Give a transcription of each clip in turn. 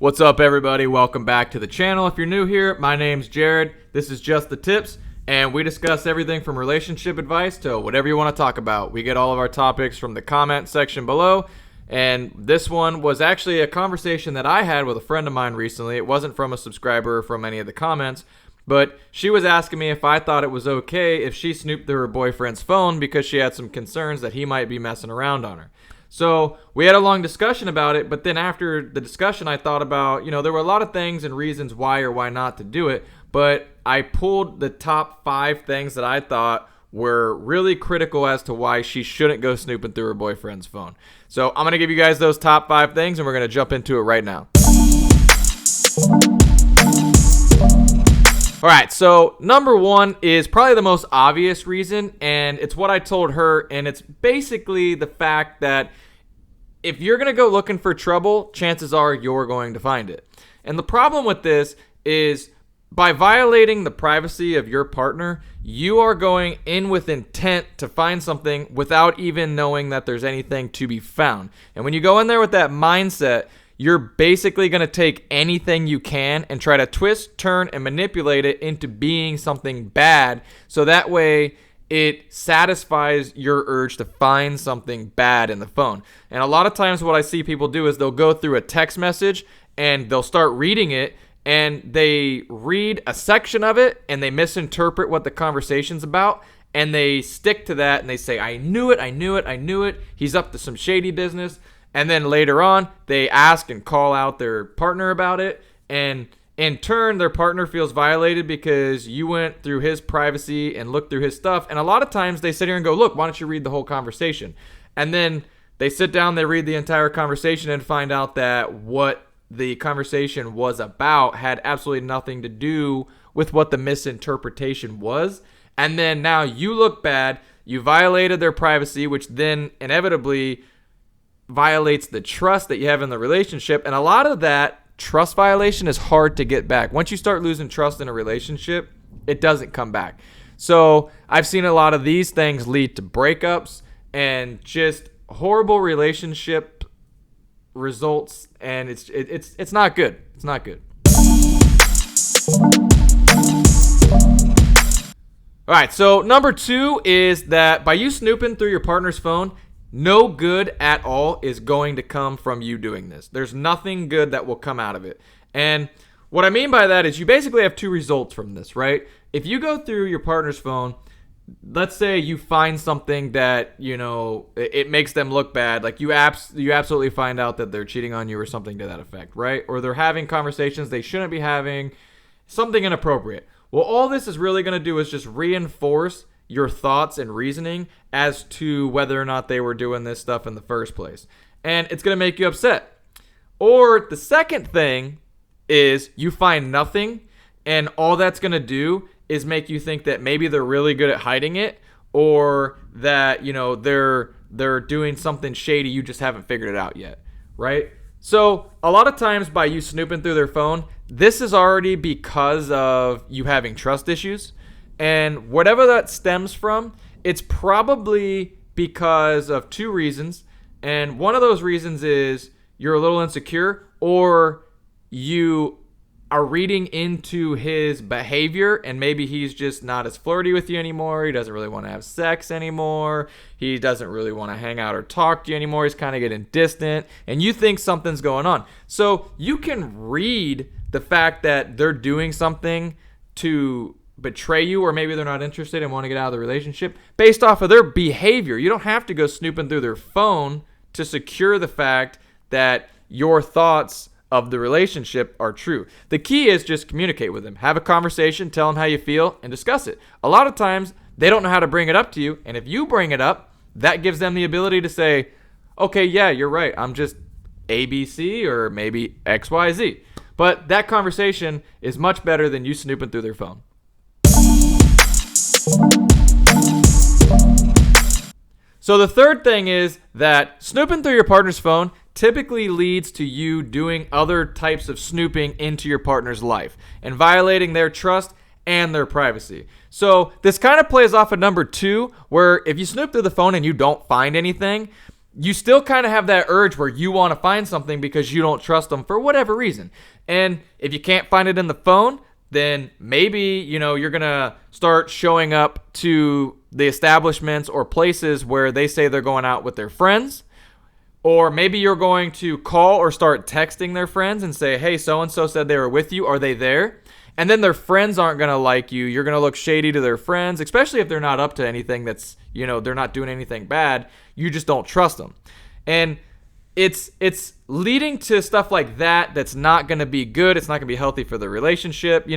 What's up, everybody? Welcome back to the channel. If you're new here, my name's Jared. This is Just the Tips, and we discuss everything from relationship advice to whatever you want to talk about. We get all of our topics from the comment section below, and this one was actually a conversation that I had with a friend of mine recently. It wasn't from a subscriber or from any of the comments, but she was asking me if I thought it was okay if she snooped through her boyfriend's phone because she had some concerns that he might be messing around on her. So we had a long discussion about it, but then after the discussion, I thought about, there were a lot of things and reasons why or why not to do it, but I pulled the top 5 things that I thought were really critical as to why she shouldn't go snooping through her boyfriend's phone. So I'm going to give you guys those top 5 things, and we're going to jump into it right now. All right, so number 1 is probably the most obvious reason, and it's what I told her, and it's basically the fact that if you're going to go looking for trouble, chances are you're going to find it. And the problem with this is by violating the privacy of your partner, you are going in with intent to find something without even knowing that there's anything to be found. And when you go in there with that mindset, you're basically going to take anything you can and try to twist, turn, and manipulate it into being something bad. So that way it satisfies your urge to find something bad in the phone. And a lot of times what I see people do is they'll go through a text message and they'll start reading it, and they read a section of it and they misinterpret what the conversation's about. And they stick to that and they say, I knew it. He's up to some shady business. And then later on, they ask and call out their partner about it. And in turn, their partner feels violated because you went through his privacy and looked through his stuff. And a lot of times they sit here and go, look, why don't you read the whole conversation? And then they sit down, they read the entire conversation and find out that what the conversation was about had absolutely nothing to do with what the misinterpretation was. And then now you look bad. You violated their privacy, which then inevitably violates the trust that you have in the relationship. And a lot of that trust violation is hard to get back. Once you start losing trust in a relationship, it doesn't come back. So I've seen a lot of these things lead to breakups and just horrible relationship results, and it's not good. It's not good. All right, so number 2 is that by you snooping through your partner's phone, no good at all is going to come from you doing this. There's nothing good that will come out of it. And what I mean by that is you basically have 2 results from this, right? If you go through your partner's phone, let's say you find something that, it makes them look bad. Like you absolutely find out that they're cheating on you or something to that effect, right? Or they're having conversations they shouldn't be having, something inappropriate. Well, all this is really going to do is just reinforce your thoughts and reasoning as to whether or not they were doing this stuff in the first place. And it's going to make you upset. Or the second thing is you find nothing, and all that's going to do is make you think that maybe they're really good at hiding it, or that, they're doing something shady, you just haven't figured it out yet, right? So a lot of times by you snooping through their phone, this is already because of you having trust issues. And whatever that stems from, it's probably because of 2 reasons. And one of those reasons is you're a little insecure, or you are reading into his behavior and maybe he's just not as flirty with you anymore. He doesn't really want to have sex anymore. He doesn't really want to hang out or talk to you anymore. He's kind of getting distant, and you think something's going on. So you can read the fact that they're doing something to betray you, or maybe they're not interested and want to get out of the relationship based off of their behavior. You don't have to go snooping through their phone to secure the fact that your thoughts of the relationship are true. The key is just communicate with them. Have a conversation, tell them how you feel, and discuss it. A lot of times, they don't know how to bring it up to you, and if you bring it up, that gives them the ability to say, okay, yeah, you're right, I'm just ABC or maybe XYZ. But that conversation is much better than you snooping through their phone. So the third thing is that snooping through your partner's phone typically leads to you doing other types of snooping into your partner's life and violating their trust and their privacy. So this kind of plays off of number 2, where if you snoop through the phone and you don't find anything, you still kind of have that urge where you want to find something because you don't trust them for whatever reason. And if you can't find it in the phone, then maybe, you're going to start showing up to the establishments or places where they say they're going out with their friends. Or maybe you're going to call or start texting their friends and say, hey, so-and-so said they were with you. Are they there? And then their friends aren't going to like you. You're going to look shady to their friends, especially if they're not up to anything that's, they're not doing anything bad. You just don't trust them. And it's leading to stuff like that that's not going to be good. It's not going to be healthy for the relationship.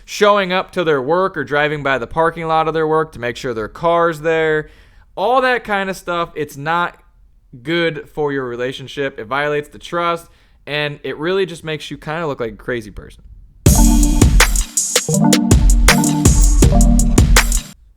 Showing up to their work or driving by the parking lot of their work to make sure their car's there. All that kind of stuff. It's not good for your relationship. It violates the trust, and it really just makes you kind of look like a crazy person.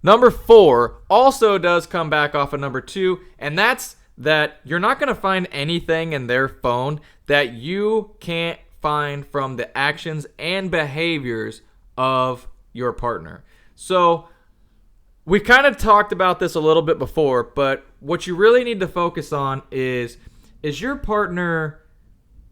Number 4 also does come back off of number 2, and that's that you're not going to find anything in their phone that you can't find from the actions and behaviors of your partner. So we kind of talked about this a little bit before, but what you really need to focus on is your partner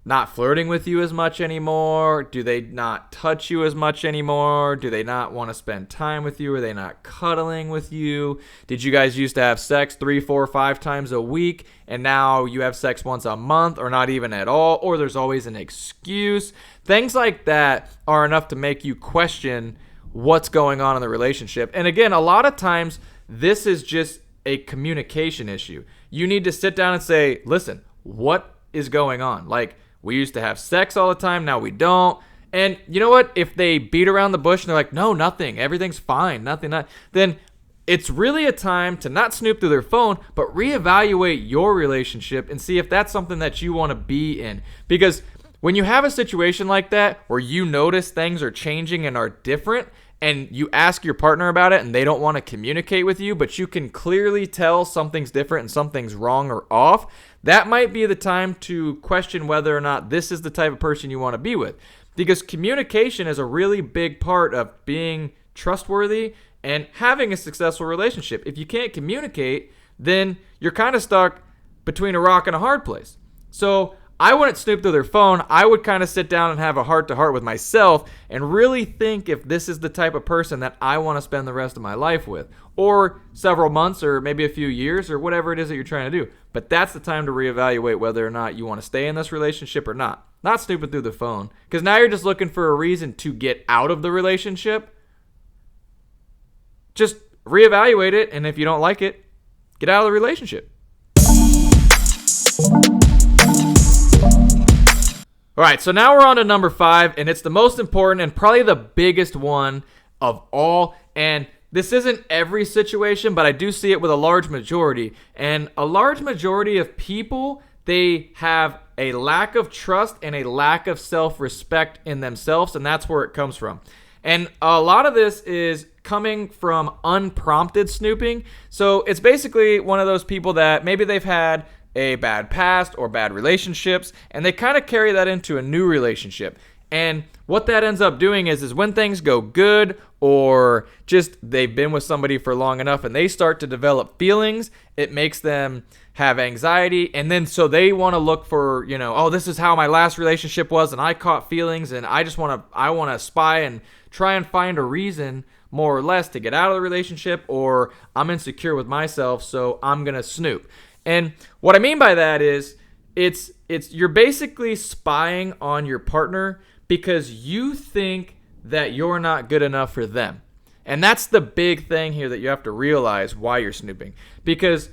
not flirting with you as much anymore? Do they not touch you as much anymore? Do they not want to spend time with you? Are they not cuddling with you? Did you guys used to have sex 3, 4, 5 times a week, and now you have sex once a month or not even at all, or there's always an excuse? Things like that are enough to make you question what's going on in the relationship. And again, a lot of times this is just a communication issue. You need to sit down and say, listen, what is going on? Like, we used to have sex all the time, now we don't. And you know what? If they beat around the bush and they're like, no, nothing, everything's fine, nothing, then it's really a time to not snoop through their phone, but reevaluate your relationship and see if that's something that you want to be in. Because when you have a situation like that where you notice things are changing and are different, and you ask your partner about it and they don't want to communicate with you, but you can clearly tell something's different and something's wrong or off, that might be the time to question whether or not this is the type of person you want to be with. Because communication is a really big part of being trustworthy and having a successful relationship. If you can't communicate, then you're kind of stuck between a rock and a hard place. So I wouldn't snoop through their phone. I would kind of sit down and have a heart-to-heart with myself and really think if this is the type of person that I want to spend the rest of my life with, or several months or maybe a few years or whatever it is that you're trying to do. But that's the time to reevaluate whether or not you want to stay in this relationship or not. Not snooping through the phone, because now you're just looking for a reason to get out of the relationship. Just reevaluate it, and if you don't like it, get out of the relationship. All right, so now we're on to number 5, and it's the most important and probably the biggest one of all. And this isn't every situation, but I do see it with a large majority. And a large majority of people, they have a lack of trust and a lack of self-respect in themselves, and that's where it comes from. And a lot of this is coming from unprompted snooping. So it's basically one of those people that maybe they've had a bad past or bad relationships, and they kind of carry that into a new relationship. And what that ends up doing is when things go good, or just they've been with somebody for long enough and they start to develop feelings, it makes them have anxiety. And then so they want to look for, oh, this is how my last relationship was and I caught feelings, and I want to spy and try and find a reason more or less to get out of the relationship, or I'm insecure with myself, so I'm going to snoop. And what I mean by that is it's you're basically spying on your partner because you think that you're not good enough for them. And that's the big thing here that you have to realize why you're snooping. Because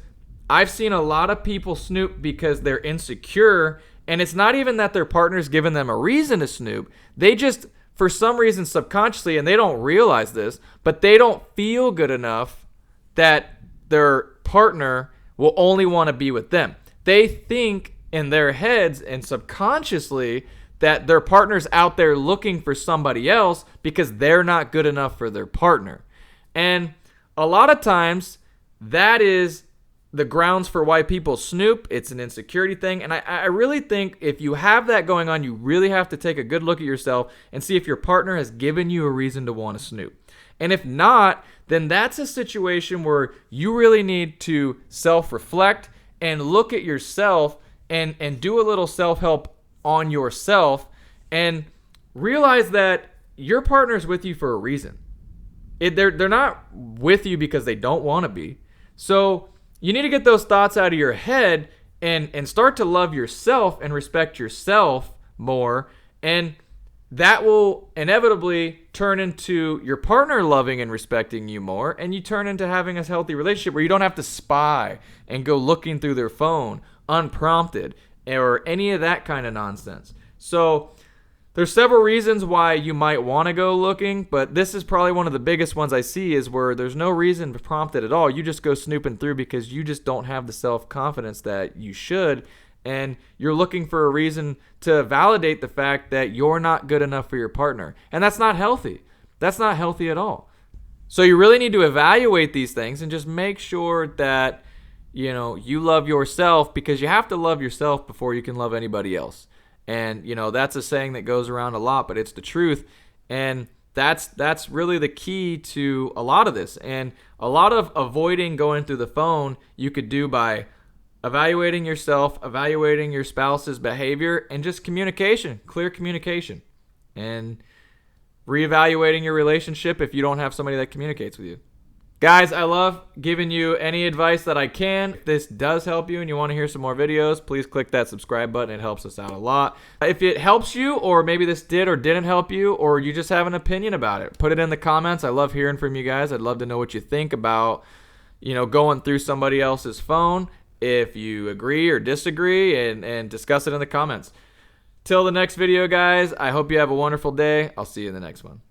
I've seen a lot of people snoop because they're insecure, and it's not even that their partner's given them a reason to snoop. They just, for some reason subconsciously, and they don't realize this, but they don't feel good enough that their partner will only want to be with them. They think in their heads and subconsciously that their partner's out there looking for somebody else because they're not good enough for their partner. And a lot of times that is the grounds for why people snoop. It's an insecurity thing. And I really think if you have that going on, you really have to take a good look at yourself and see if your partner has given you a reason to want to snoop. And if not, then that's a situation where you really need to self-reflect and look at yourself and do a little self-help on yourself and realize that your partner's with you for a reason. They're not with you because they don't want to be. So you need to get those thoughts out of your head and start to love yourself and respect yourself more. And that will inevitably turn into your partner loving and respecting you more. And you turn into having a healthy relationship where you don't have to spy and go looking through their phone unprompted or any of that kind of nonsense. So there's several reasons why you might want to go looking, but this is probably one of the biggest ones I see is where there's no reason prompted at all. You just go snooping through because you just don't have the self-confidence that you should, and you're looking for a reason to validate the fact that you're not good enough for your partner. And that's not healthy. That's not healthy at all. So you really need to evaluate these things and just make sure that, you love yourself, because you have to love yourself before you can love anybody else. And, that's a saying that goes around a lot, but it's the truth. And that's really the key to a lot of this. And a lot of avoiding going through the phone you could do by evaluating yourself, evaluating your spouse's behavior, and just communication, clear communication. And reevaluating your relationship if you don't have somebody that communicates with you. Guys, I love giving you any advice that I can. If this does help you and you want to hear some more videos, please click that subscribe button. It helps us out a lot. If it helps you, or maybe this did or didn't help you, or you just have an opinion about it, put it in the comments. I love hearing from you guys. I'd love to know what you think about, going through somebody else's phone. If you agree or disagree, and discuss it in the comments. Till the next video, guys, I hope you have a wonderful day. I'll see you in the next one.